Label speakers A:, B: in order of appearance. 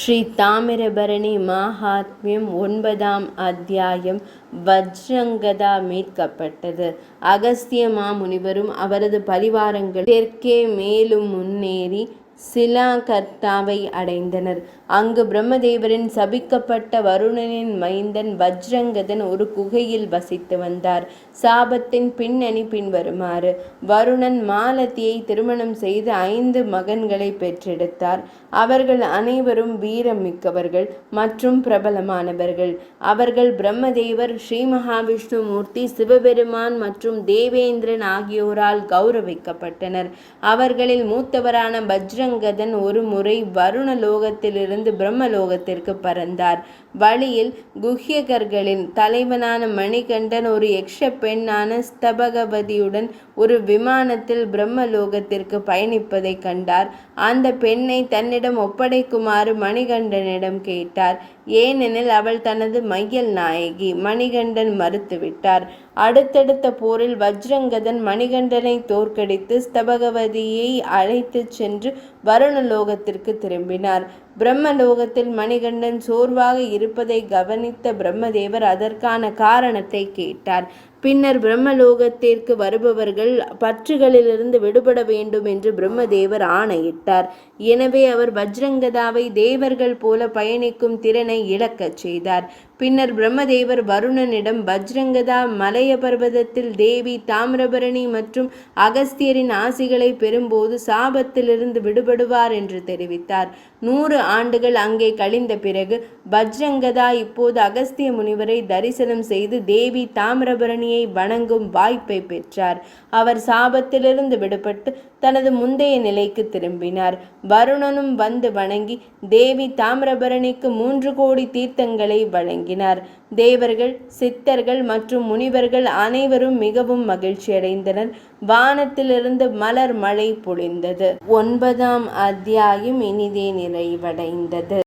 A: ஸ்ரீ தாமிரபரணி மகாத்மியம் 9ஆம் அத்தியாயம். வஜ்ரங்கதா மீட்கப்பட்டது. அகஸ்திய மாமுனிவரும் அவரது பரிவாரங்கள் தெற்கே மேலும் முன்னேறி சிலாகர்த்தாவை அடைந்தனர். அங்கு பிரம்மதேவரின் சபிக்கப்பட்ட வருணனின் மைந்தன் வஜ்ரங்கதன் ஒரு குகையில் வசித்து வந்தார். சாபத்தின் பின்னணி பின்வருமாறு: வருணன் மாலதியை திருமணம் செய்து 5 மகன்களை பெற்றெடுத்தார். அவர்கள் அனைவரும் வீரம் மிக்கவர்கள் மற்றும் பிரபலமானவர்கள். அவர்கள் பிரம்மதேவர், ஸ்ரீ மகாவிஷ்ணு மூர்த்தி, சிவபெருமான் மற்றும் தேவேந்திரன் ஆகியோரால் கௌரவிக்கப்பட்டனர். அவர்களில் மூத்தவரான வஜ்ரங்கதன் ஒரு முறை வருணலோகத்திலிருந்து பிரம்மலோகத்திற்கு பறந்தார். வழியில் குஹ்யகர்களின் தலைவனான மணிகண்டன் ஒரு யக்ஷ பெண்ணான ஸ்தபகவதியுடன் ஒரு விமானத்தில் பிரம்மலோகத்திற்கு பயணிப்பதை கண்டார். அந்த பெண்ணை தன்னிடம் ஒப்படைக்குமாறு மணிகண்டனிடம் கேட்டார். ஏனெனில் அவள் தனது மையல் நாயகி. மணிகண்டன் மறுத்துவிட்டார். அடுத்தடுத்த போரில் வஜ்ரங்கதன் மணிகண்டனை தோற்கடித்து ஸ்தபகவதியை அழைத்துச் சென்று வருணலோகத்திற்கு திரும்பினார். பிரம்மலோகத்தில் மணிகண்டன் சோர்வாக இருப்பதை கவனித்த பிரம்மதேவர் அதற்கான காரணத்தை கேட்டார். பின்னர் பிரம்மலோகத்திற்கு வருபவர்கள் பற்றுகளிலிருந்து விடுபட வேண்டும் என்று பிரம்மதேவர் ஆணையிட்டார். எனவே அவர் வஜ்ரங்கதாவை தேவர்கள் போல பயணிக்கும் திறனை இழக்கச் செய்தார். பின்னர் பிரம்மதேவர் வருணனிடம் வஜ்ரங்கதா மலைய பர்வதத்தில் தேவி தாமிரபரணி மற்றும் அகஸ்தியரின் ஆசிகளை பெறும்போது சாபத்திலிருந்து விடுபடுவார் என்று தெரிவித்தார். 100 ஆண்டுகள் அங்கே கழிந்த பிறகு வஜ்ரங்கதா இப்போது அகஸ்திய முனிவரை தரிசனம் செய்து தேவி தாமிரபரணியை வணங்கும் வாய்ப்பை பெற்றார். அவர் சாபத்திலிருந்து விடுபட்டு தனது முந்தைய நிலைக்கு திரும்பினார். வருணனும் வந்து வணங்கி தேவி தாமிரபரணிக்கு 3 கோடி தீர்த்தங்களை வழங்கினார். தேவர்கள், சித்தர்கள் மற்றும் முனிவர்கள் அனைவரும் மிகவும் மகிழ்ச்சியடைந்தனர். வானத்திலிருந்து மலர் மழை பொழிந்தது. 9ஆம் அத்தியாயம் இனிதே நிறைவடைந்தது.